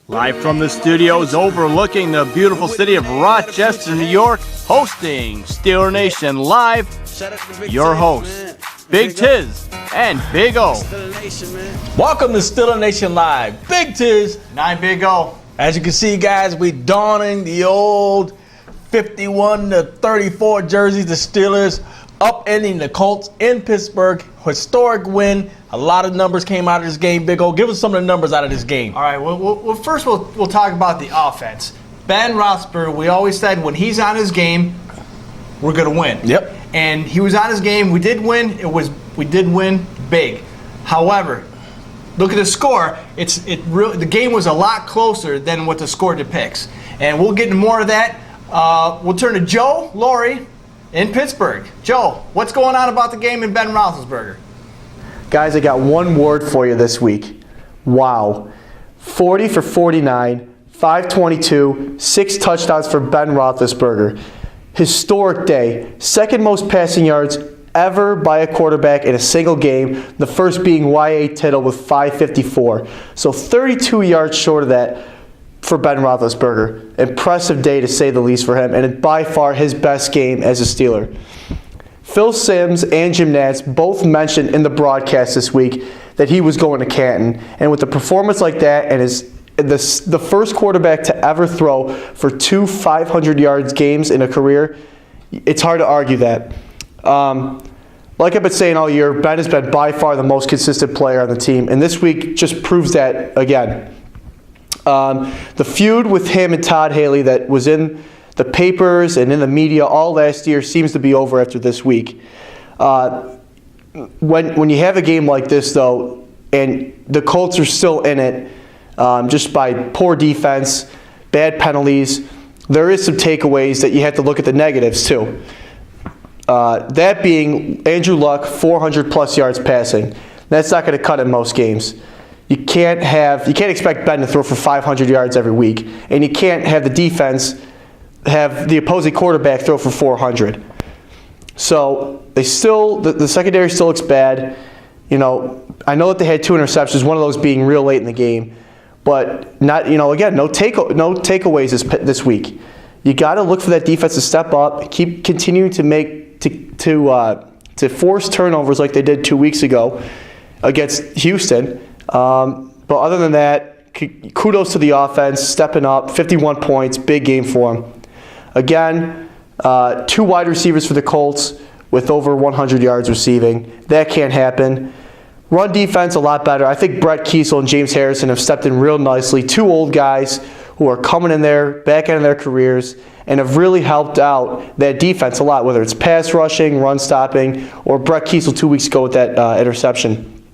Live from the studios overlooking the beautiful city of Rochester, New York, hosting Steeler Nation Live, your hosts, Big Tiz and Big O. Welcome to Steeler Nation Live. Big Tiz. And I'm Big O. As you can see, guys, we donning the old 51-34 jerseys. The Steelers upending the Colts in Pittsburgh. Historic win. A lot of numbers came out of this game. Big O, give us some of the numbers out of this game. All right, well first we'll talk about the offense. Ben Roethlisberger, we always said when he's on his game, we're going to win. Yep. And he was on his game. We did win. We did win big. However, look at the score. The game was a lot closer than what the score depicts. And we'll get into more of that. We'll turn to Joe Laurie in Pittsburgh. Joe, what's going on about the game in Ben Roethlisberger? Guys, I got one word for you this week. Wow. 40 for 49, 522, 6 touchdowns for Ben Roethlisberger. Historic day. Second most passing yards ever by a quarterback in a single game. The first being Y.A. Tittle with 554. So 32 yards short of that for Ben Roethlisberger. Impressive day to say the least for him, and by far his best game as a Steeler. Phil Simms and Jim Nantz both mentioned in the broadcast this week that he was going to Canton. And with a performance like that and the first quarterback to ever throw for 2 500 yards games in a career, it's hard to argue that. Like I've been saying all year, Ben has been by far the most consistent player on the team. And this week just proves that again. The feud with him and Todd Haley that was in the papers and in the media all last year seems to be over after this week. When you have a game like this, though, and the Colts are still in it, just by poor defense, bad penalties, there is some takeaways that you have to look at the negatives too. That being Andrew Luck, 400-plus yards passing. That's not going to cut in most games. You can't expect Ben to throw for 500 yards every week, and you can't have the defense have the opposing quarterback throw for 400. So the secondary still looks bad. You know, I know that they had 2 interceptions, one of those being real late in the game, but not, again, no takeaways this week. You got to look for that defense to step up, keep continuing to force turnovers like they did 2 weeks ago against Houston. But other than that, kudos to the offense, stepping up, 51 points, big game for them. Again, 2 wide receivers for the Colts with over 100 yards receiving. That can't happen. Run defense a lot better. I think Brett Kiesel and James Harrison have stepped in real nicely. 2 old guys who are coming in there, back end of their careers, and have really helped out that defense a lot, whether it's pass rushing, run stopping, or Brett Kiesel 2 weeks ago with that interception.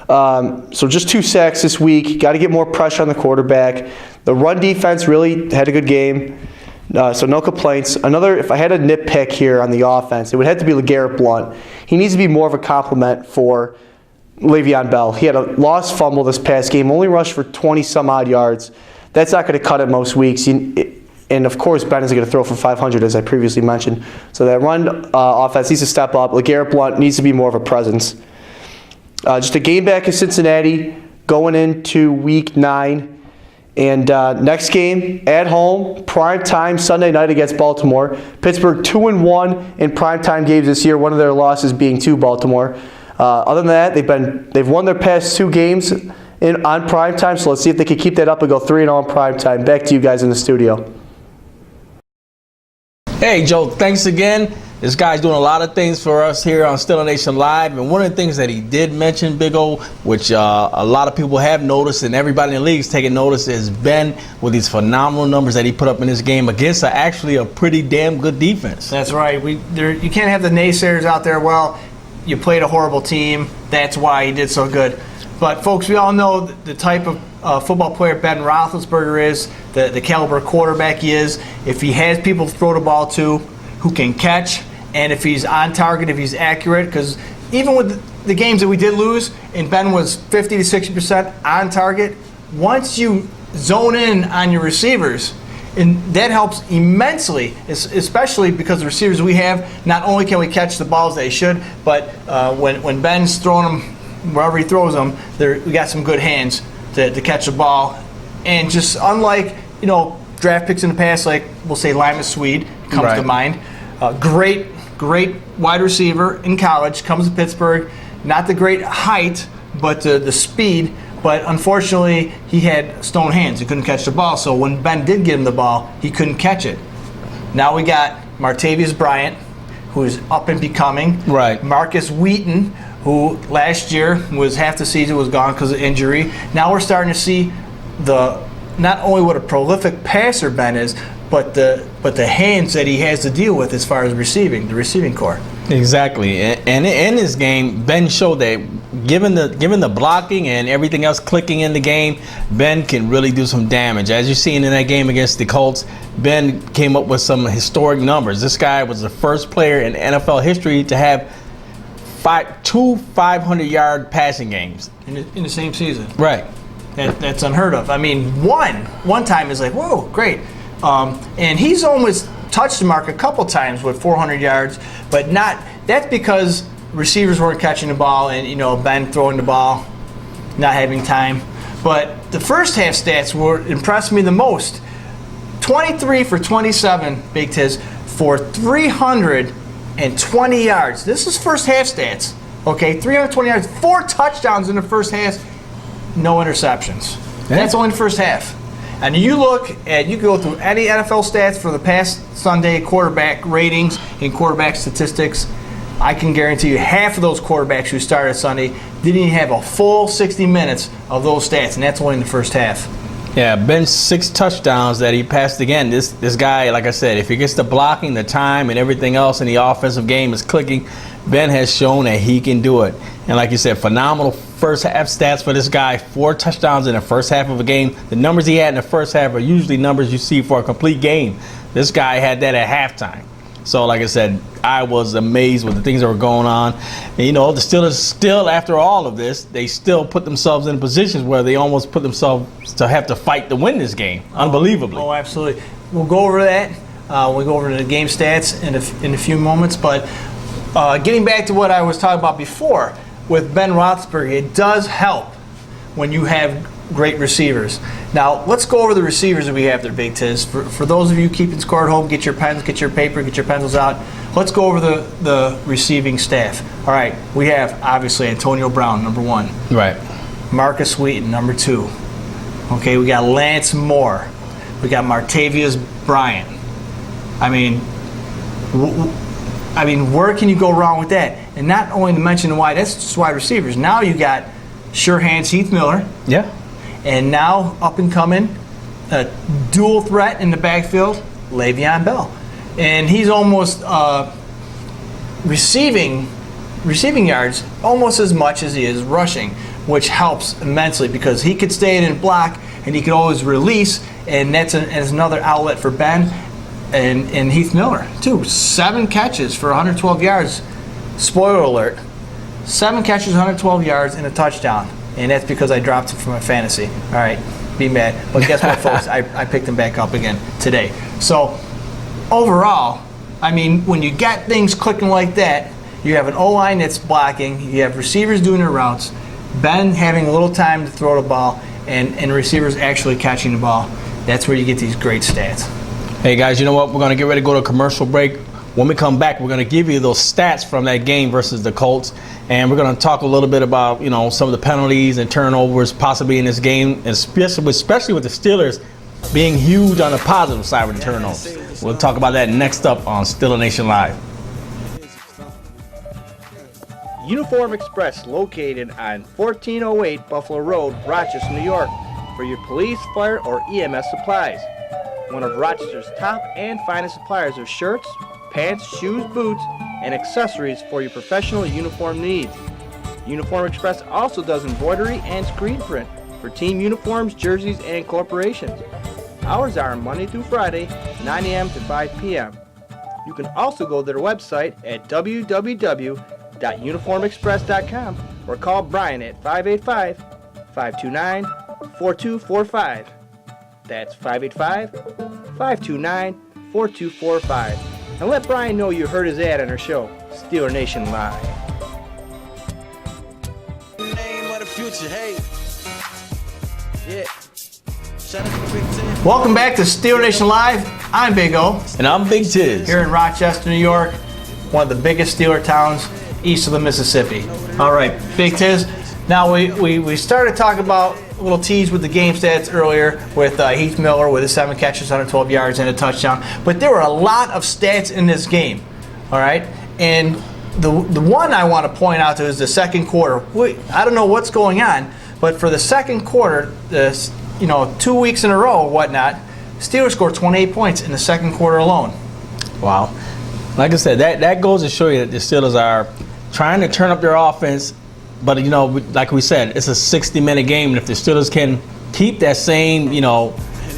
So just 2 sacks this week. Got to get more pressure on the quarterback. The run defense really had a good game. So no complaints. If I had a nitpick here on the offense, it would have to be LeGarrette Blount. He needs to be more of a compliment for Le'Veon Bell. He had a lost fumble this past game, only rushed for 20-some-odd yards. That's not going to cut it most weeks. And, of course, Ben is going to throw for 500, as I previously mentioned. So that run offense needs to step up. LeGarrette Blount needs to be more of a presence. Just a game back in Cincinnati going into Week 9. And next game, at home, prime time, Sunday night against Baltimore. Pittsburgh 2-1 in primetime games this year, one of their losses being to Baltimore. Other than that, they've won their past 2 games on primetime, so let's see if they can keep that up and go 3-0 in primetime. Back to you guys in the studio. Hey, Joe, thanks again. This guy's doing a lot of things for us here on Steeler Nation Live, and one of the things that he did mention, Big O, which a lot of people have noticed and everybody in the league is taking notice, is Ben with these phenomenal numbers that he put up in this game against actually a pretty damn good defense. That's right. You can't have the naysayers out there. Well, you played a horrible team. That's why he did so good. But, folks, we all know the type of football player Ben Roethlisberger is, the caliber quarterback he is. If he has people to throw the ball to who can catch, and if he's on target, if he's accurate, because even with the games that we did lose, and Ben was 50 to 60% on target, once you zone in on your receivers, and that helps immensely, especially because the receivers we have, not only can we catch the balls that he should, but when Ben's throwing them wherever he throws them, we got some good hands to catch the ball And just unlike, draft picks in the past, like we'll say Lima Swede comes to mind. Great wide receiver in college, comes to Pittsburgh. Not the great height, but the speed. But unfortunately, he had stone hands. He couldn't catch the ball. So when Ben did get him the ball, he couldn't catch it. Now we got Martavis Bryant, who is up and becoming. Right. Marcus Wheaton, who last year was half the season was gone because of injury. Now we're starting to see not only what a prolific passer Ben is, but the hands that he has to deal with as far as the receiving core. Exactly, and in this game, Ben showed that given the blocking and everything else clicking in the game, Ben can really do some damage. As you've seen in that game against the Colts, Ben came up with some historic numbers. This guy was the first player in NFL history to have two 500-yard passing games in the same season. Right. That's unheard of. I mean, one time is like, whoa, great. And he's almost touched the mark a couple times with 400 yards, but not. That's because receivers weren't catching the ball and, Ben throwing the ball, not having time. But the first half stats impressed me the most. 23 for 27, Big Tiz, for 320 yards. This is first half stats. Okay, 320 yards, 4 touchdowns in the first half, no interceptions. Yeah. That's only the first half. And you can go through any NFL stats for the past Sunday quarterback ratings and quarterback statistics. I can guarantee you half of those quarterbacks who started Sunday didn't even have a full 60 minutes of those stats, and that's only in the first half. Yeah, Ben's 6 touchdowns that he passed again. This guy, like I said, if he gets the blocking, the time, and everything else in the offensive game is clicking, Ben has shown that he can do it. And like you said, phenomenal first half stats for this guy. 4 touchdowns in the first half of a game. The numbers he had in the first half are usually numbers you see for a complete game. This guy had that at halftime. So like I said, I was amazed with the things that were going on. And, the Steelers still, after all of this, they still put themselves in positions where they almost put themselves to have to fight to win this game. Unbelievably. Oh, absolutely. We'll go over that. We'll go over the game stats in a few moments. But getting back to what I was talking about before, with Ben Roethlisberger, it does help when you have great receivers. Now, let's go over the receivers that we have there, Big Tiz. For those of you keeping score at home, get your pens, get your paper, get your pencils out. Let's go over the receiving staff. All right, we have, obviously, Antonio Brown, number 1. Right. Marcus Wheaton, number 2. Okay, we got Lance Moore. We got Martavis Bryant. I mean, where can you go wrong with that? And not only to mention why, that's just wide receivers. Now you got sure hands Heath Miller. Yeah. And now up and coming, dual threat in the backfield, Le'Veon Bell. And he's almost receiving yards almost as much as he is rushing, which helps immensely because he could stay in and block and he could always release, and that's another outlet for Ben and Heath Miller, too. 7 catches for 112 yards. Spoiler alert. 7 catches, 112 yards, and a touchdown. And that's because I dropped him from my fantasy. All right, be mad. But guess what, folks? I picked him back up again today. So, overall, when you got things clicking like that, you have an O-line that's blocking, you have receivers doing their routes, Ben having a little time to throw the ball, and receivers actually catching the ball. That's where you get these great stats. Hey, guys, you know what? We're going to get ready to go to a commercial break. When we come back, we're going to give you those stats from that game versus the Colts, and we're going to talk a little bit about some of the penalties and turnovers possibly in this game, and especially with the Steelers being huge on the positive side with the turnovers. We'll talk about that next up on Steeler Nation Live. Uniform Express, located on 1408 Buffalo Road, Rochester, New York, for your police, fire, or EMS supplies. One of Rochester's top and finest suppliers of shirts, pants, shoes, boots, and accessories for your professional uniform needs. Uniform Express also does embroidery and screen print for team uniforms, jerseys, and corporations. Hours are Monday through Friday, 9 a.m. to 5 p.m. You can also go to their website at www.uniformexpress.com or call Brian at 585-529-4245. That's 585-529-4245. And let Brian know you heard his ad on our show, Steeler Nation Live. Name of the future, hey. Yeah. Welcome back to Steeler Nation Live. I'm Big O. And I'm Big Tiz. Here in Rochester, New York, one of the biggest Steeler towns east of the Mississippi. All right, Big Tiz. Now we started talking about a little tease with the game stats earlier with Heath Miller with his 7 catches, 112 yards, and a touchdown. But there were a lot of stats in this game. All right, and the one I want to point out to is the second quarter. I don't know what's going on, but for the second quarter, 2 weeks in a row or whatnot, Steelers scored 28 points in the second quarter alone. Wow. Like I said, that goes to show you that the Steelers are trying to turn up their offense, but, like we said, it's a 60-minute game, and if the Steelers can keep that same,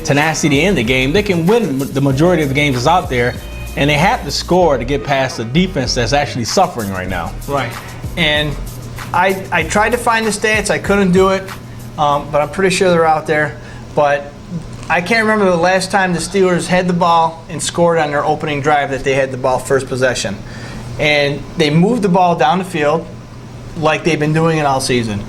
tenacity in the game, they can win the majority of the games that's out there, and they have to score to get past the defense that's actually suffering right now. Right. And I tried to find the stats. I couldn't do it, but I'm pretty sure they're out there. But I can't remember the last time the Steelers had the ball and scored on their opening drive that they had the ball first possession. And they moved the ball down the field like they've been doing it all season.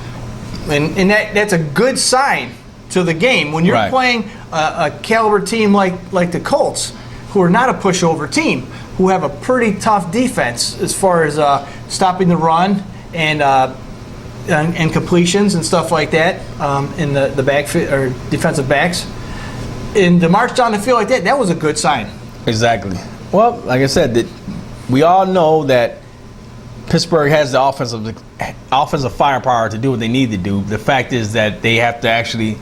And that's a good sign to the game. When you're playing a caliber team like the Colts, who are not a pushover team, who have a pretty tough defense as far as stopping the run and completions and stuff like that in the backfield or defensive backs. And to march down the field like that was a good sign. Exactly. Well, like I said, we all know that Pittsburgh has the offensive firepower to do what they need to do. The fact is that they have to actually,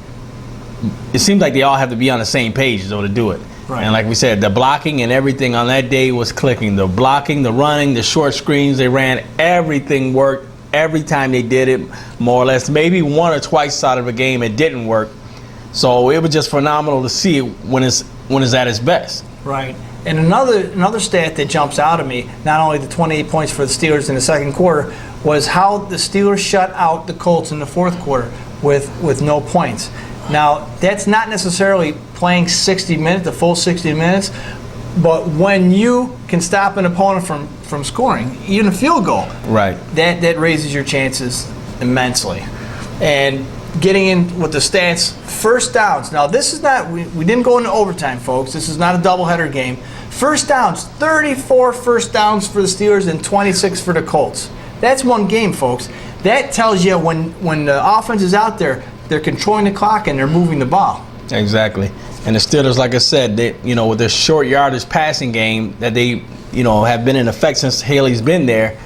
it seems like they all have to be on the same page though to do it. Right. And like we said, the blocking and everything on that day was clicking. The blocking, the running, the short screens they ran, everything worked every time they did it, more or less. Maybe one or twice out of a game it didn't work. So it was just phenomenal to see it when it's at its best. Right. And another stat that jumps out at me, not only the 28 points for the Steelers in the second quarter, was how the Steelers shut out the Colts in the fourth quarter with no points. Now, that's not necessarily playing 60 minutes, the full 60 minutes, but when you can stop an opponent from scoring, even a field goal, right, that raises your chances immensely. And getting in with the stats, first downs. Now, this is not, we didn't go into overtime, folks. This is not a doubleheader game. First downs, 34 first downs for the Steelers and 26 for the Colts. That's one game, folks. That tells you when the offense is out there, they're controlling the clock and they're moving the ball. Exactly. And the Steelers, like I said, they, with their short yardage passing game that they, have been in effect since Haley's been there,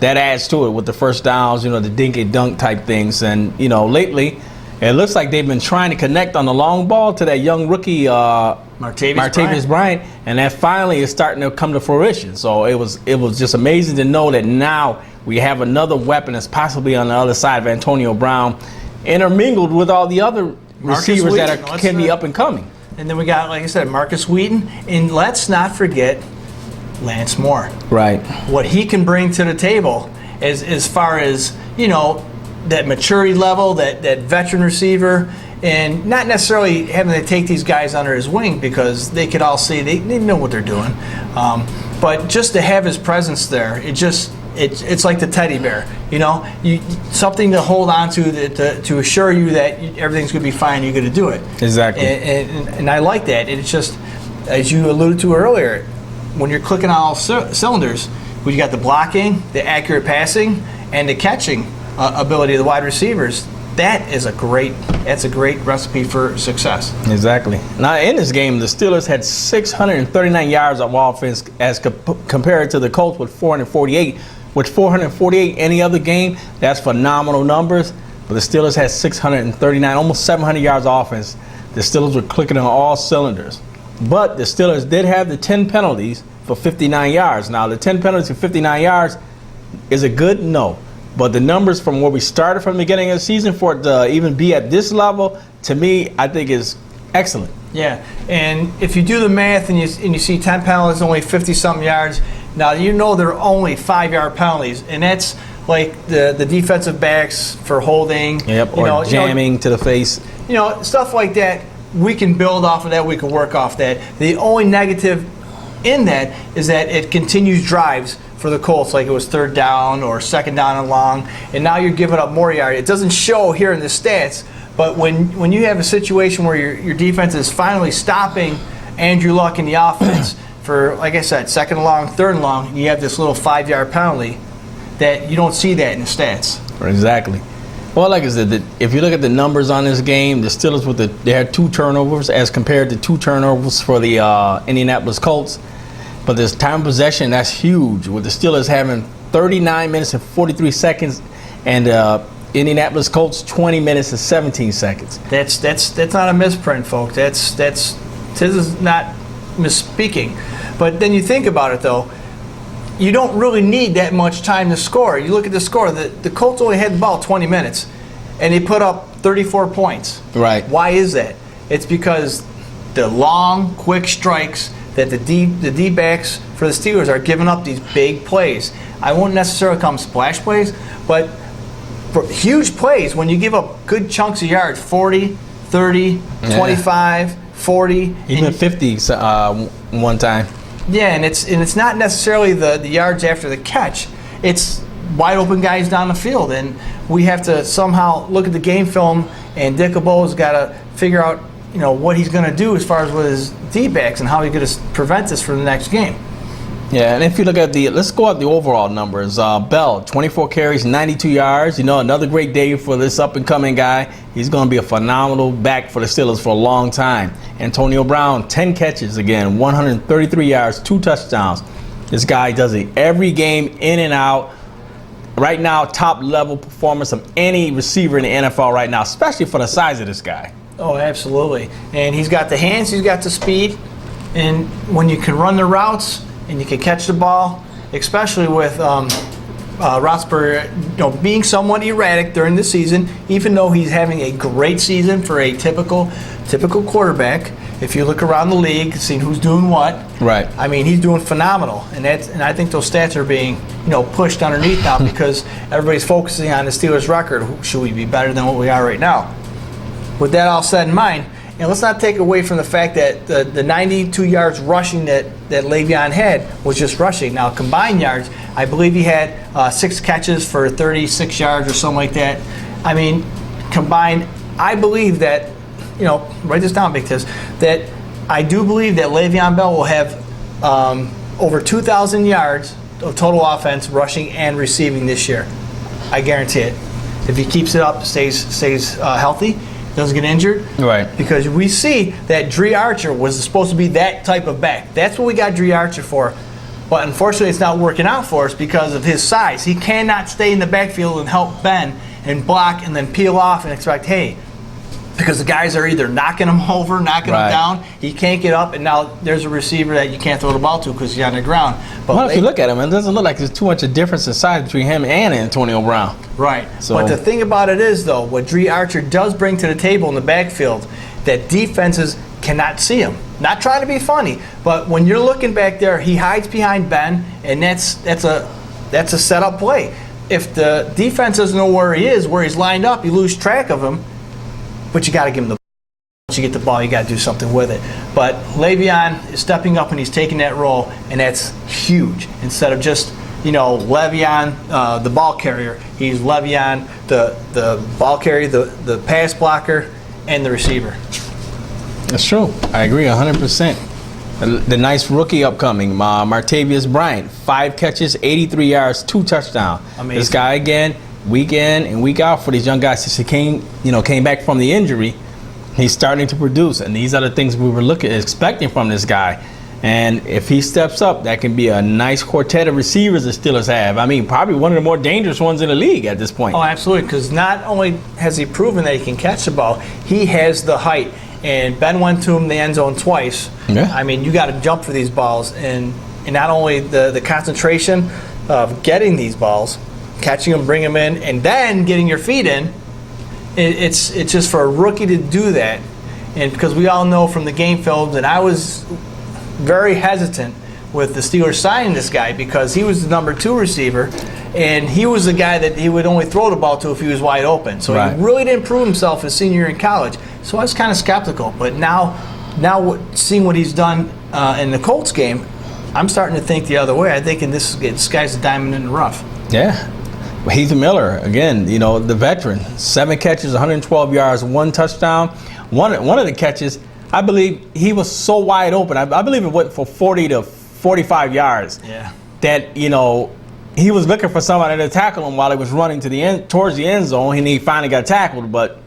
that adds to it with the first downs, the dinky dunk type things. And, lately, it looks like they've been trying to connect on the long ball to that young rookie, Martavis Bryant, and that finally is starting to come to fruition. So it was just amazing to know that now we have another weapon that's possibly on the other side of Antonio Brown, intermingled with all the other receivers that can be up and coming. And then we got, like I said, Marcus Wheaton, and let's not forget Lance Moore. Right. What he can bring to the table as far as, that maturity level, that veteran receiver, and not necessarily having to take these guys under his wing because they could all see, they know what they're doing. But just to have his presence there, it's like the teddy bear, something to hold on to assure you that everything's going to be fine, you're going to do it. Exactly. And I like that. It's just, as you alluded to earlier, when you're clicking on all cylinders, when you got the blocking, the accurate passing, and the catching ability of the wide receivers, that's a great recipe for success. Exactly. Now, in this game, the Steelers had 639 yards of offense as compared to the Colts with 448. With 448 any other game, that's phenomenal numbers. But the Steelers had 639, almost 700 yards of offense. The Steelers were clicking on all cylinders. But the Steelers did have the 10 penalties for 59 yards. Now, the 10 penalties for 59 yards, is it good? No. But the numbers from where we started from the beginning of the season for it to even be at this level, to me, I think is excellent. Yeah, and if you do the math and you see 10 penalties, only 50-something yards, now they're only 5-yard penalties, and that's like the defensive backs for holding. Yep, or jamming to the face. Stuff like that. We can build off of that. We can work off that. The only negative in that is that it continues drives for the Colts, like it was third down or second down and long, and now you're giving up more yards. It doesn't show here in the stats, But when you have a situation where your defense is finally stopping Andrew Luck in the offense for, like I said, second and long, third and long, you have this little 5-yard penalty that you don't see that in the stats. Exactly. Well, like I said, if you look at the numbers on this game, the Steelers they had 2 turnovers as compared to 2 turnovers for the Indianapolis Colts. But this time of possession, that's huge, with the Steelers having 39 minutes and 43 seconds and Indianapolis Colts 20 minutes and 17 seconds. That's not a misprint, folks. This is not misspeaking. But then you think about it, though. You don't really need that much time to score. You look at the score. The Colts only had the ball 20 minutes, and they put up 34 points. Right. Why is that? It's because the long, quick strikes that the D-backs for the Steelers are giving up these big plays. I won't necessarily call them splash plays, but for huge plays, when you give up good chunks of yards, 40, 30, 25, 40. Even 50 one time. Yeah, and it's not necessarily the yards after the catch. It's wide open guys down the field, and we have to somehow look at the game film. And Dick LeBeau's got to figure out, what he's going to do as far as with his D-backs and how he's going to prevent this for the next game. Yeah, and if you look at let's go at the overall numbers. Bell, 24 carries, 92 yards. Another great day for this up-and-coming guy. He's going to be a phenomenal back for the Steelers for a long time. Antonio Brown, 10 catches again, 133 yards, 2 touchdowns. This guy does it every game, in and out. Right now, top-level performance of any receiver in the NFL right now, especially for the size of this guy. Oh, absolutely. And he's got the hands, he's got the speed, and when you can run the routes and you can catch the ball, especially with Roethlisberger, being somewhat erratic during the season, even though he's having a great season for a typical quarterback. If you look around the league, seeing who's doing what, right? I mean, he's doing phenomenal, and I think those stats are being pushed underneath now because everybody's focusing on the Steelers' record. Should we be better than what we are right now? With that all said in mind, and let's not take away from the fact that the 92 yards rushing that Le'Veon had was just rushing. Now, combined yards, I believe he had 6 catches for 36 yards or something like that. I mean, combined, I believe that, write this down, Big Tiz, that I do believe that Le'Veon Bell will have over 2,000 yards of total offense, rushing and receiving this year. I guarantee it. If he keeps it up, stays healthy, doesn't get injured. Right. Because we see that Dre Archer was supposed to be that type of back. That's what we got Dre Archer for. But unfortunately, it's not working out for us because of his size. He cannot stay in the backfield and help Ben and block and then peel off and expect, hey, because the guys are either knocking him over, knocking him down. He can't get up, and now there's a receiver that you can't throw the ball to because he's on the ground. But if you look at him, it doesn't look like there's too much of a difference in size between him and Antonio Brown. Right. So, but the thing about it is, though, what Dre Archer does bring to the table in the backfield, that defenses cannot see him. Not trying to be funny, but when you're looking back there, he hides behind Ben, and that's a setup play. If the defense doesn't know where he is, where he's lined up, you lose track of him. But you got to give him the ball. Once you get the ball, you got to do something with it. But Le'Veon is stepping up and he's taking that role, and that's huge. Instead of just Le'Veon, the ball carrier, he's Le'Veon, the ball carrier, the pass blocker, and the receiver. That's true. I agree 100%. The nice rookie upcoming, Martavius Bryant, 5 catches, 83 yards, 2 touchdowns. Amazing. This guy again. Week in and week out for these young guys since he came back from the injury, he's starting to produce, and these are the things we were expecting from this guy. And if he steps up, that can be a nice quartet of receivers the Steelers have. I mean, probably one of the more dangerous ones in the league at this point. Oh, absolutely, because not only has he proven that he can catch the ball, he has the height. And Ben went to him in the end zone twice. Yeah. I mean, you got to jump for these balls, and not only the concentration of getting these balls, catching them, bring them in, and then getting your feet in. It's just for a rookie to do that, and because we all know from the game films, and I was very hesitant with the Steelers signing this guy because he was the number 2 receiver, and he was the guy that he would only throw the ball to if he was wide open. So He really didn't prove himself his senior year in college. So I was kind of skeptical, but now seeing what he's done in the Colts game, I'm starting to think the other way. I think this guy's a diamond in the rough. Yeah. Heath Miller, again, the veteran, 7 catches, 112 yards, 1 touchdown. One of the catches, I believe he was so wide open. I believe it went for 40 to 45 yards. Yeah. That, he was looking for somebody to tackle him while he was running towards the end zone, and he finally got tackled. But,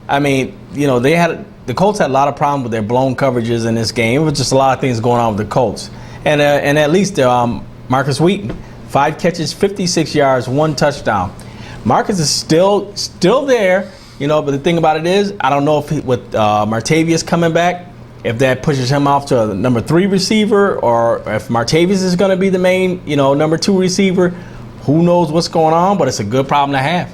the Colts had a lot of problems with their blown coverages in this game. It was just a lot of things going on with the Colts. And at least Marcus Wheaton, 5 catches, 56 yards, 1 touchdown. Marcus is still there, but the thing about it is, I don't know if with Martavius coming back, if that pushes him off to a number 3 receiver, or if Martavius is going to be the main, number 2 receiver. Who knows what's going on, but it's a good problem to have.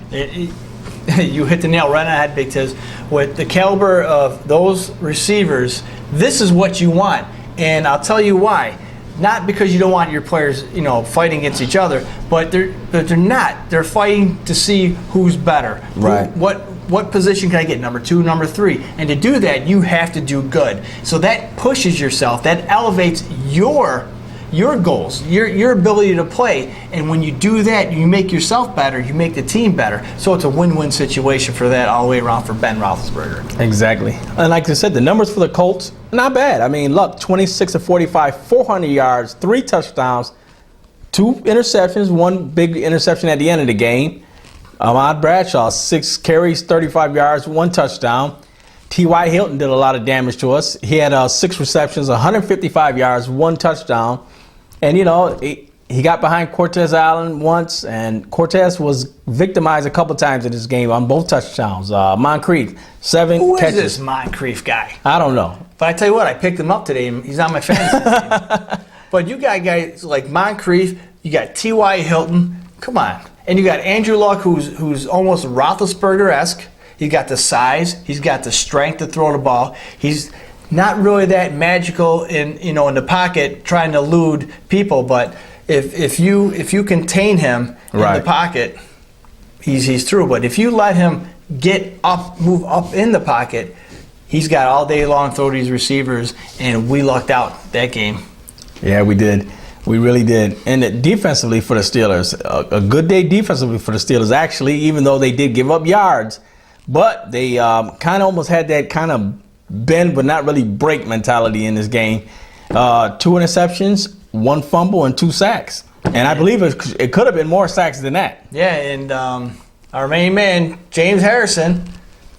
You hit the nail right on the head, Big Tiz. With the caliber of those receivers, this is what you want. And I'll tell you why. Not because you don't want your players, fighting against each other, but they're not. They're fighting to see who's better. Right. What position can I get? Number 2, number 3. And to do that, you have to do good. So that pushes yourself. That elevates your goals, your ability to play. And when you do that, you make yourself better. You make the team better. So it's a win-win situation for that all the way around for Ben Roethlisberger. Exactly. And like I said, the numbers for the Colts, not bad. I mean, look, 26 of 45, 400 yards, 3 touchdowns, 2 interceptions, 1 big interception at the end of the game. Ahmad Bradshaw, 6 carries, 35 yards, 1 touchdown. T.Y. Hilton did a lot of damage to us. He had 6 receptions, 155 yards, 1 touchdown. And, he got behind Cortez Allen once, and Cortez was victimized a couple times in this game on both touchdowns. Moncrief, 7 Who catches. is this Moncrief guy? I don't know. But I tell you what, I picked him up today. He's on my fantasy team. But you got guys like Moncrief, you got T.Y. Hilton. Come on. And you got Andrew Luck, who's almost Roethlisberger-esque. He's got the size. He's got the strength to throw the ball. He's not really that magical in the pocket trying to elude people. But if you contain him in the pocket, he's through. But if you let him move up in the pocket, he's got all day long throw to these receivers, and we lucked out that game. Yeah, we did. We really did. And defensively for the Steelers, a good day defensively for the Steelers, actually, even though they did give up yards. But they kind of almost had that kind of bend but not really break mentality in this game. 2 interceptions, 1 fumble, and 2 sacks. And I believe it could have been more sacks than that. Yeah, and our main man, James Harrison,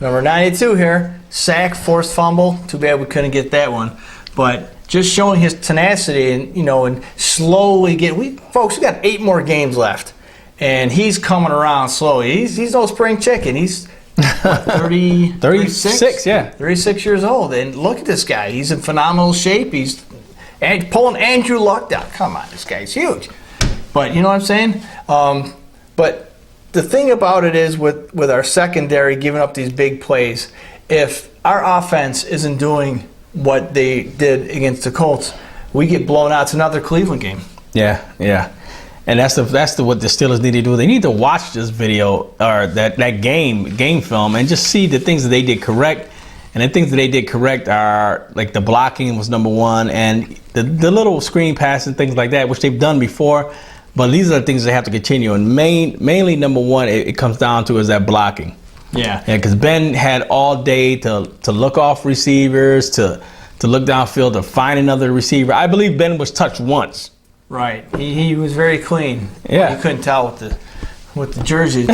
number 92 here, sack, forced fumble. Too bad we couldn't get that one. But just showing his tenacity and slowly folks, we got 8 more games left, and he's coming around slowly. He's no spring chicken. He's 36, yeah, 36 years old, and look at this guy. He's in phenomenal shape. He's pulling Andrew Luck down. Come on, this guy's huge. But you know what I'm saying? But the thing about it is with our secondary giving up these big plays, if our offense isn't doing what they did against the Colts, we get blown out. It's another Cleveland game. Yeah. And that's what the Steelers need to do. They need to watch this video or that game film and just see the things that they did correct. And the things that they did correct are like the blocking was number 1, and the little screen pass and things like that, which they've done before. But these are the things they have to continue. And mainly number 1, it comes down to is that blocking. Yeah, because Ben had all day to look off receivers, to look downfield, to find another receiver. I believe Ben was touched once. Right. He was very clean. Yeah. You couldn't tell with the jerseys.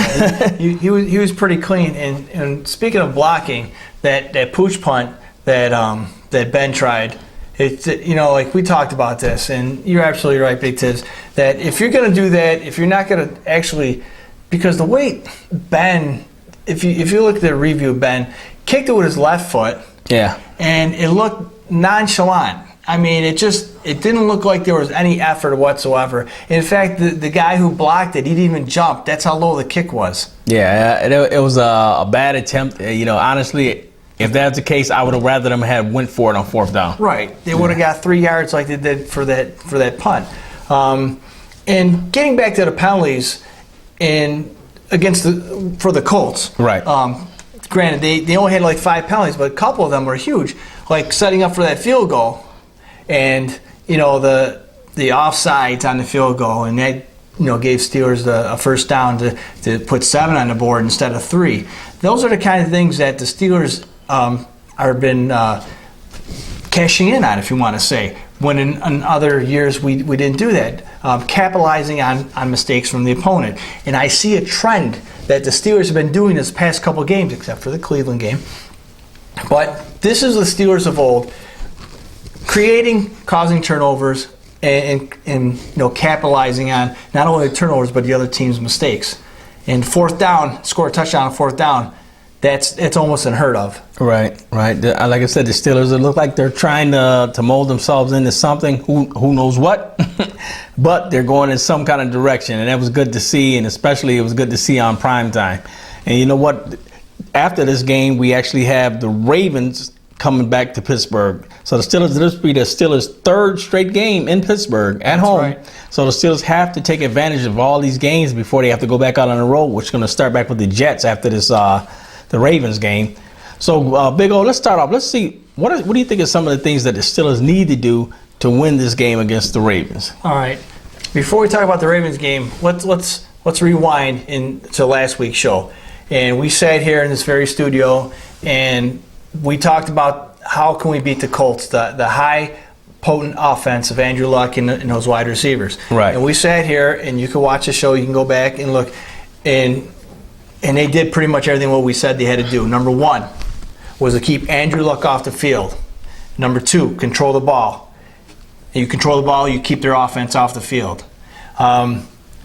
he was pretty clean. And speaking of blocking, that pooch punt that Ben tried, it's like we talked about this, and you're absolutely right, Big Tiz, that if you're going to do that, if you're not going to actually, because the way Ben, if you look at the review of Ben, kicked it with his left foot. Yeah. And it looked nonchalant. I mean, it didn't look like there was any effort whatsoever. In fact, the guy who blocked it, he didn't even jump. That's how low the kick was. Yeah, it was a bad attempt. Honestly, if that's the case, I would have rather them have went for it on 4th down. Right. They would have got 3 yards like they did for that punt. And getting back to the penalties for the Colts. Right. Granted, they only had like 5 penalties, but a couple of them were huge, like setting up for that field goal. And the offsides on the field goal, and that gave Steelers a first down to put 7 on the board instead of 3. Those are the kind of things that the Steelers are been cashing in on, if you want to say. When in other years we didn't do that, capitalizing on mistakes from the opponent. And I see a trend that the Steelers have been doing this past couple games, except for the Cleveland game. But this is the Steelers of old, causing turnovers, and capitalizing on not only the turnovers but the other team's mistakes. And fourth down, score a touchdown on fourth down, it's almost unheard of. Right. Like I said, the Steelers, it look like they're trying to mold themselves into something, who knows what, but they're going in some kind of direction, and that was good to see, and especially it was good to see on prime time. And you know what? After this game, we actually have the Ravens coming back to Pittsburgh. So this will be the Steelers' 3rd straight game in Pittsburgh at home. Right. So the Steelers have to take advantage of all these games before they have to go back out on the road, which is going to start back with the Jets after this the Ravens game. So Big O, let's start off. Let's see what do you think are some of the things that the Steelers need to do to win this game against the Ravens? All right. Before we talk about the Ravens game, let's rewind into last week's show. And we sat here in this very studio and we talked about how can we beat the Colts, the high potent offense of Andrew Luck and those wide receivers. Right. And we sat here, and you can watch the show, you can go back and look, and they did pretty much everything what we said they had to do. Number 1 was to keep Andrew Luck off the field. Number 2, control the ball. And you control the ball, you keep their offense off the field.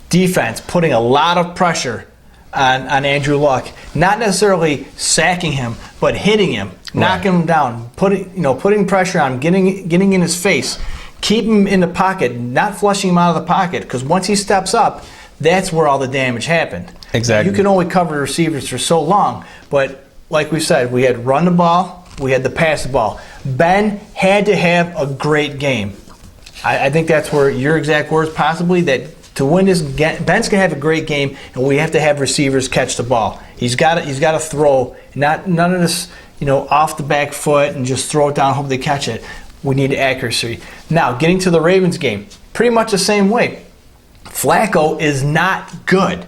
Defense, putting a lot of pressure on Andrew Luck, not necessarily sacking him, but hitting him, knocking him down, putting pressure on him, getting in his face, keep him in the pocket, not flushing him out of the pocket, because once he steps up, that's where all the damage happened. Exactly. You can only cover the receivers for so long, but like we said, we had to run the ball, we had to pass the ball. Ben had to have a great game. I think that's where your exact words possibly, that to win this, Ben's going to have a great game, and we have to have receivers catch the ball. He's got to throw, none of this, off the back foot and just throw it down, hope they catch it. We need accuracy. Now, getting to the Ravens game, pretty much the same way. Flacco is not good.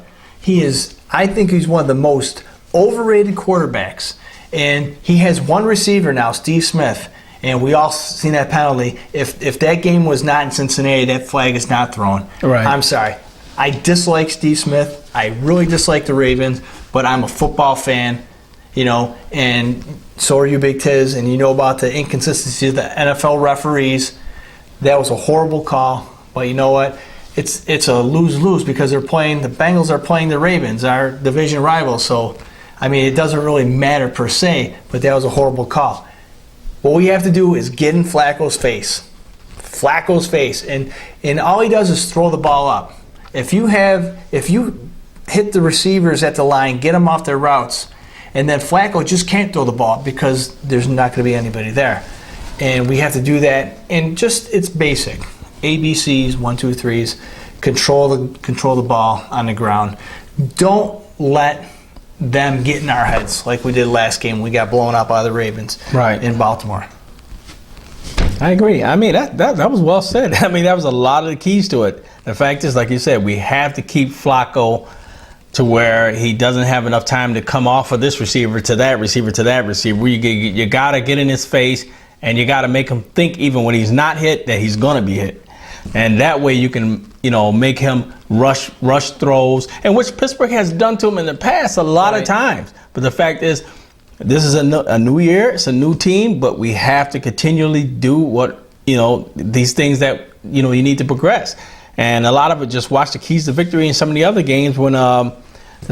I think he's one of the most overrated quarterbacks, and he has one receiver now, Steve Smith. And we all seen that penalty. If that game was not in Cincinnati, that flag is not thrown. Right. I'm sorry. I dislike Steve Smith. I really dislike the Ravens, but I'm a football fan, and so are you, Big Tiz, and you know about the inconsistency of the NFL referees. That was a horrible call, but you know what? It's a lose-lose because the Bengals are playing the Ravens, our division rivals. So, it doesn't really matter per se, but that was a horrible call. What we have to do is get in Flacco's face. And all he does is throw the ball up. If you hit the receivers at the line, get them off their routes, and then Flacco just can't throw the ball because there's not going to be anybody there. And we have to do that. And it's basic. ABCs, 1, 2, 3s. Control the ball on the ground. Don't let them get in our heads like we did last game. We got blown out by the Ravens in Baltimore. I agree. That was well said. That was a lot of the keys to it. The fact is, like you said, we have to keep Flacco to where he doesn't have enough time to come off of this receiver to that receiver to that receiver. You got to get in his face, and you got to make him think, even when he's not hit, that he's going to be hit. And that way you can, make him rush throws, and which Pittsburgh has done to him in the past a lot of times. But the fact is, this is a new year, it's a new team, but we have to continually do what, these things that, you need to progress. And a lot of it, just watch the keys to victory in some of the other games when the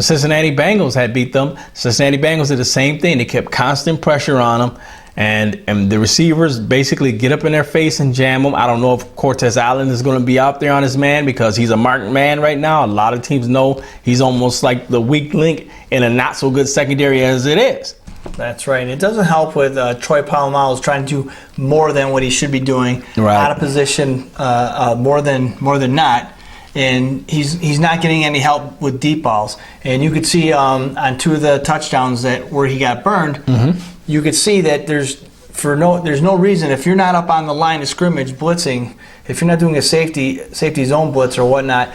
Cincinnati Bengals had beat them. Cincinnati Bengals did the same thing. They kept constant pressure on them. And the receivers basically get up in their face and jam them. I don't know if Cortez Allen is going to be out there on his man because he's a marked man right now. A lot of teams know he's almost like the weak link in a not so good secondary as it is. That's right. And it doesn't help with Troy Polamalu's trying to do more than what he should be doing, out of position, more than not. And he's not getting any help with deep balls. And you could see on 2 of the touchdowns where he got burned. Mm-hmm. You could see that there's no reason, if you're not up on the line of scrimmage blitzing, if you're not doing a safety zone blitz or whatnot,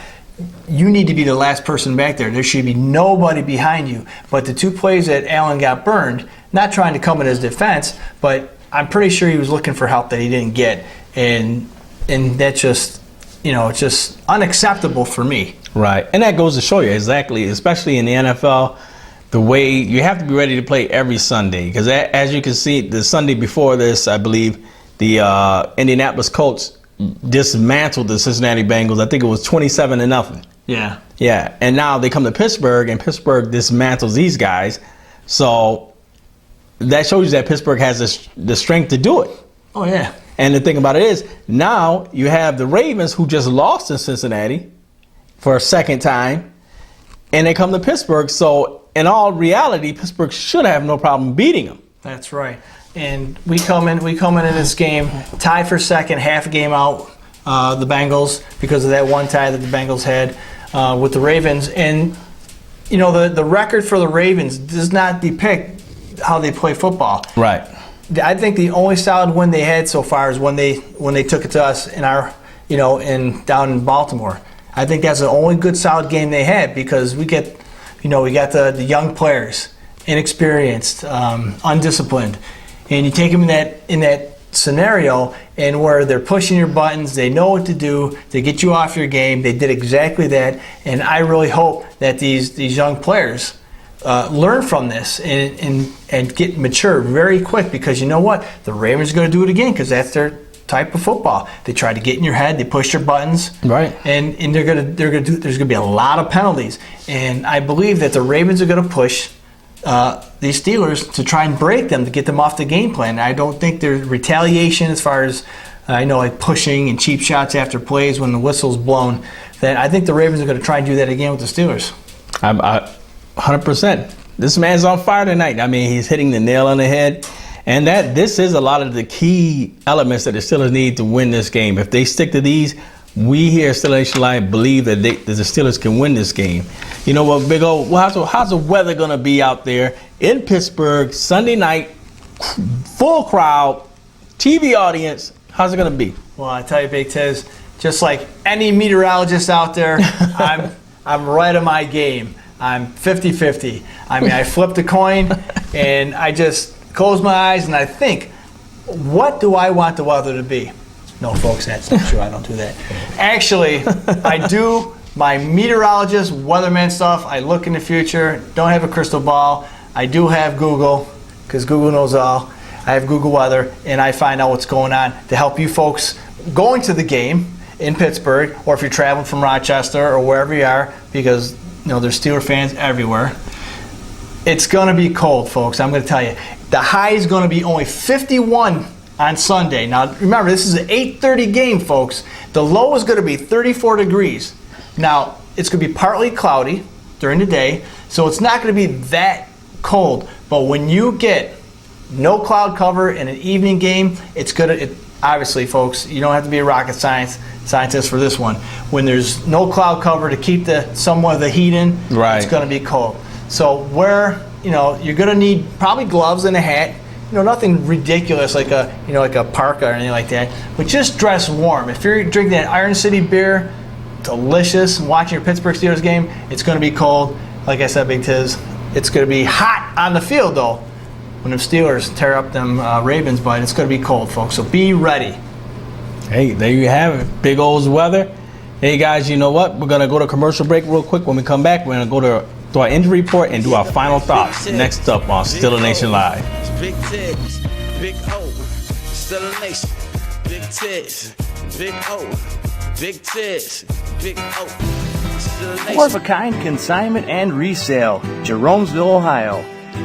you need to be the last person back there. There should be nobody behind you. But the two plays that Allen got burned, not trying to come in his defense, but I'm pretty sure he was looking for help that he didn't get. And that's just, it's just unacceptable for me. Right. And that goes to show you exactly, especially in the NFL, the way you have to be ready to play every Sunday. Because as you can see, the Sunday before this, I believe, the Indianapolis Colts dismantled the Cincinnati Bengals. I think it was 27-0. Yeah. Yeah. And now they come to Pittsburgh, and Pittsburgh dismantles these guys. So that shows you that Pittsburgh has the strength to do it. Oh, yeah. And the thing about it is, now you have the Ravens, who just lost in Cincinnati for a second time, and they come to Pittsburgh. So in all reality, Pittsburgh should have no problem beating them. That's right. And we come in this game tied for second, half a game out, the Bengals, because of that one tie that the Bengals had with the Ravens. And the record for the Ravens does not depict how they play football. Right. I think the only solid win they had so far is when they took it to us in our down in Baltimore. I think that's the only good solid game they had, because we got the young players, inexperienced, undisciplined, and you take them in that scenario, and where they're pushing your buttons, they know what to do, they get you off your game. They did exactly that, and I really hope that these young players learn from this and get mature very quick, because you know what? The Ravens are going to do it again, because that's their type of football. They try to get in your head, they push your buttons, right? And they're going to do. There's going to be a lot of penalties, and I believe that the Ravens are going to push these Steelers to try and break them, to get them off the game plan. I don't think there's retaliation as far as like pushing and cheap shots after plays when the whistle's blown. That I think the Ravens are going to try and do that again with the Steelers. 100%. This man's on fire tonight. I mean, he's hitting the nail on the head. And this is a lot of the key elements that the Steelers need to win this game. If they stick to these, we here at Steelers Nation Live believe that the Steelers can win this game. You know what, Big O? How's the weather going to be out there in Pittsburgh Sunday night? Full crowd, TV audience. How's it going to be? Well, I tell you, Big Tiz, just like any meteorologist out there, I'm right on my game. I'm 50-50. I mean, I flipped a coin, and I just close my eyes, and I think, what do I want the weather to be? No, folks, that's not true. I don't do that. Actually, I do my meteorologist, weatherman stuff. I look in the future. Don't have a crystal ball. I do have Google, because Google knows all. I have Google Weather, and I find out what's going on to help you folks going to the game in Pittsburgh, or if you're traveling from Rochester or wherever you are, because there's Steeler fans everywhere. It's going to be cold, folks. I'm going to tell you. The high is going to be only 51 on Sunday. Now, remember, this is an 8:30 game, folks. The low is going to be 34 degrees. Now, it's going to be partly cloudy during the day, so it's not going to be that cold. But when you get no cloud cover in an evening game, it's going to, obviously, folks, you don't have to be a rocket scientist for this one. When there's no cloud cover to keep somewhat of the heat in, right, it's going to be cold. So you're going to need probably gloves and a hat. Nothing ridiculous like a parka or anything like that. But just dress warm. If you're drinking that Iron City beer, delicious, and watching your Pittsburgh Steelers game, it's going to be cold. Like I said, Big Tiz, it's going to be hot on the field, though, when the Steelers tear up them Ravens, but it's going to be cold, folks. So be ready. Hey, there you have it. Big O's weather. Hey, guys, you know what? We're going to go to commercial break real quick. When we come back, we're going to go to our injury report and do our final thoughts. Next up on Steelers Nation Live. Big Tiz, Big O, Steelers Nation. Big Tiz, Big O, Big Tiz, Big O. Four of a Kind Consignment and Resale, Jeromesville, Ohio.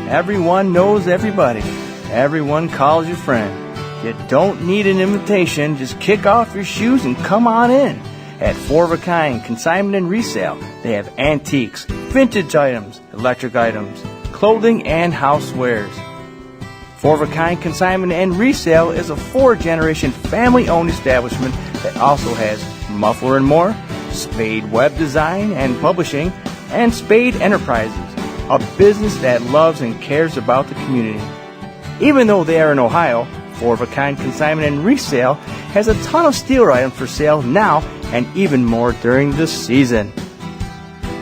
Everyone knows everybody. Everyone calls your friend. You don't need an invitation. Just kick off your shoes and come on in. At Four of a Kind Consignment and Resale, they have antiques, vintage items, electric items, clothing, and housewares. Four of a Kind Consignment and Resale is a 4-generation family-owned establishment that also has Muffler & More, Spade Web Design and Publishing, and Spade Enterprises, a business that loves and cares about the community. Even though they are in Ohio, Four of a Kind Consignment and Resale has a ton of Steeler items for sale now and even more during the season.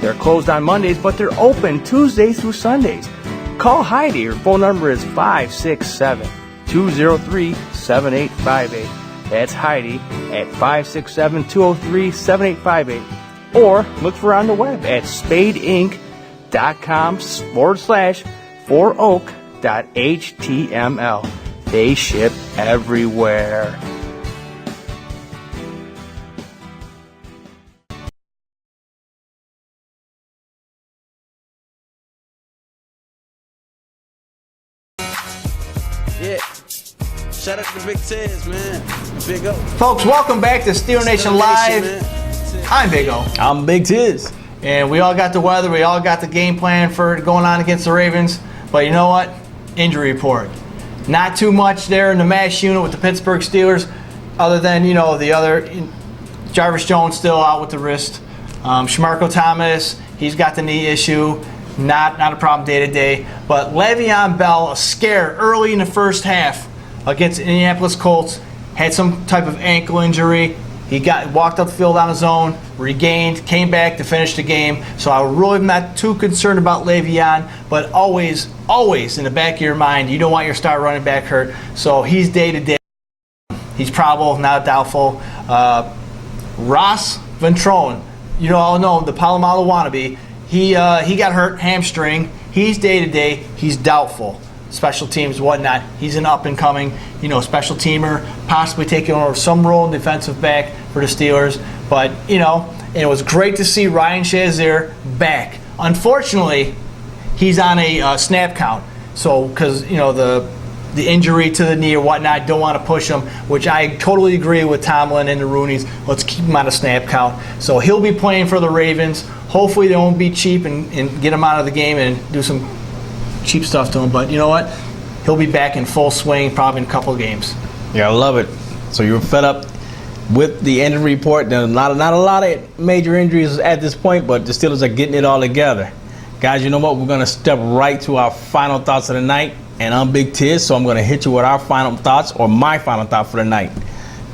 They're closed on Mondays, but they're open Tuesdays through Sundays. Call Heidi. Her phone number is 567-203-7858. That's Heidi at 567-203-7858. Or look for her on the web at spadeinc.com/4oak.html. They ship everywhere. Yeah. Shout out to Big Tiz, man. Big O. Folks, welcome back to Steel Nation Live. I'm Big O. I'm Big Tiz. And we all got the weather. We all got the game plan for going on against the Ravens. But you know what? Injury report. Not too much there in the MASH unit with the Pittsburgh Steelers, other than, the other. Jarvis Jones still out with the wrist. Shamarko Thomas, he's got the knee issue. Not a problem day to day. But Le'Veon Bell, a scare early in the first half against Indianapolis Colts, had some type of ankle injury. He walked up the field on his own, regained, came back to finish the game. So I really am not too concerned about Le'Veon, but always in the back of your mind, you don't want your star running back hurt. So he's day to day. He's probable, not doubtful. Ross Ventrone, all know the Palomalu wannabe. He got hurt, hamstring. He's day to day. He's doubtful. Special teams, whatnot. He's an up and coming, special teamer, possibly taking over some role in defensive back for the Steelers. But and it was great to see Ryan Shazier back. Unfortunately, he's on a snap count. So because the injury to the knee or whatnot, don't want to push him, which I totally agree with Tomlin and the Rooneys. Let's keep him on a snap count. So he'll be playing for the Ravens. Hopefully they won't be cheap and get him out of the game and do some cheap stuff to him. But you know what? He'll be back in full swing probably in a couple of games. Yeah, I love it. So you're fed up with the injury report. There's not a lot of major injuries at this point, but the Steelers are getting it all together. Guys, you know what? We're going to step right to our final thoughts of the night. And I'm Big Tiz, so I'm going to hit you with our final thoughts or my final thought for the night.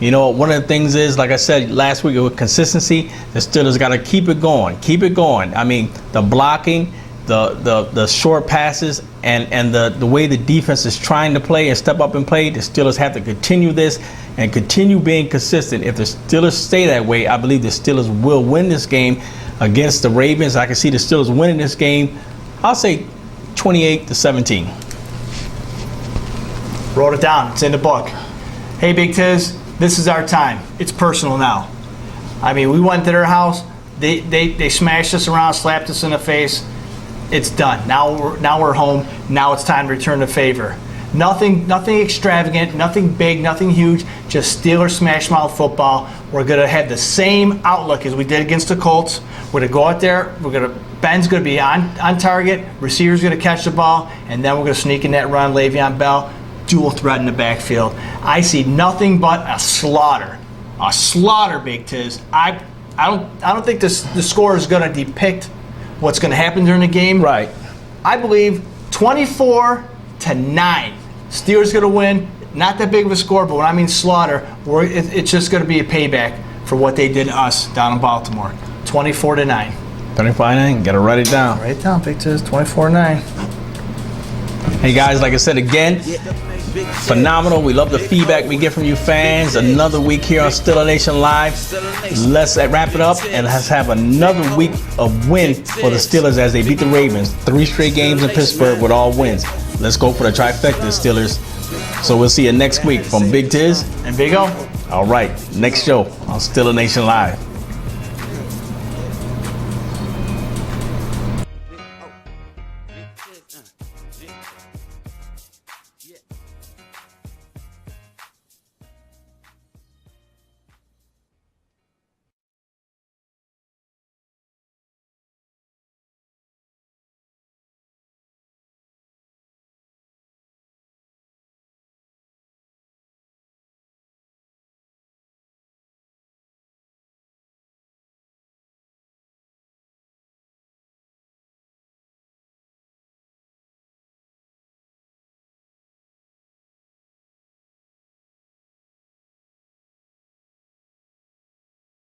One of the things is, like I said last week, with consistency, the Steelers got to keep it going. Keep it going. I mean, the blocking, the short passes, and the way the defense is trying to play and step up and play, the Steelers have to continue this and continue being consistent. If the Steelers stay that way, I believe the Steelers will win this game against the Ravens. I can see the Steelers winning this game, I'll say 28-17. Wrote it down. It's in the book. Hey, Big Tiz, this is our time. It's personal now. I mean, we went to their house. They smashed us around, slapped us in the face. It's done. Now we're home. Now it's time to return the favor. Nothing extravagant, nothing big, nothing huge. Just Steelers smash mouth football. We're gonna have the same outlook as we did against the Colts. We're gonna go out there. Ben's gonna be on target. Receiver's gonna catch the ball, and then we're gonna sneak in that run. Le'Veon Bell, dual threat in the backfield. I see nothing but a slaughter. A slaughter, Big Tiz. I don't think the score is gonna depict what's gonna happen during the game. Right. I believe 24-9. Steelers going to win. Not that big of a score, but when I mean slaughter, it's just going to be a payback for what they did to us down in Baltimore. 24-9. 24-9. Got to write it down. Write it down, Big Tiz. 24-9. Hey guys, like I said again, phenomenal. We love the feedback we get from you fans. Another week here on Still Nation Live. Let's wrap it up and let's have another week of win for the Steelers as they beat the Ravens. 3 straight games in Pittsburgh with all wins. Let's go for the trifecta, Steelers. So we'll see you next week from Big Tiz and Big O. All right, next show on Still Nation Live.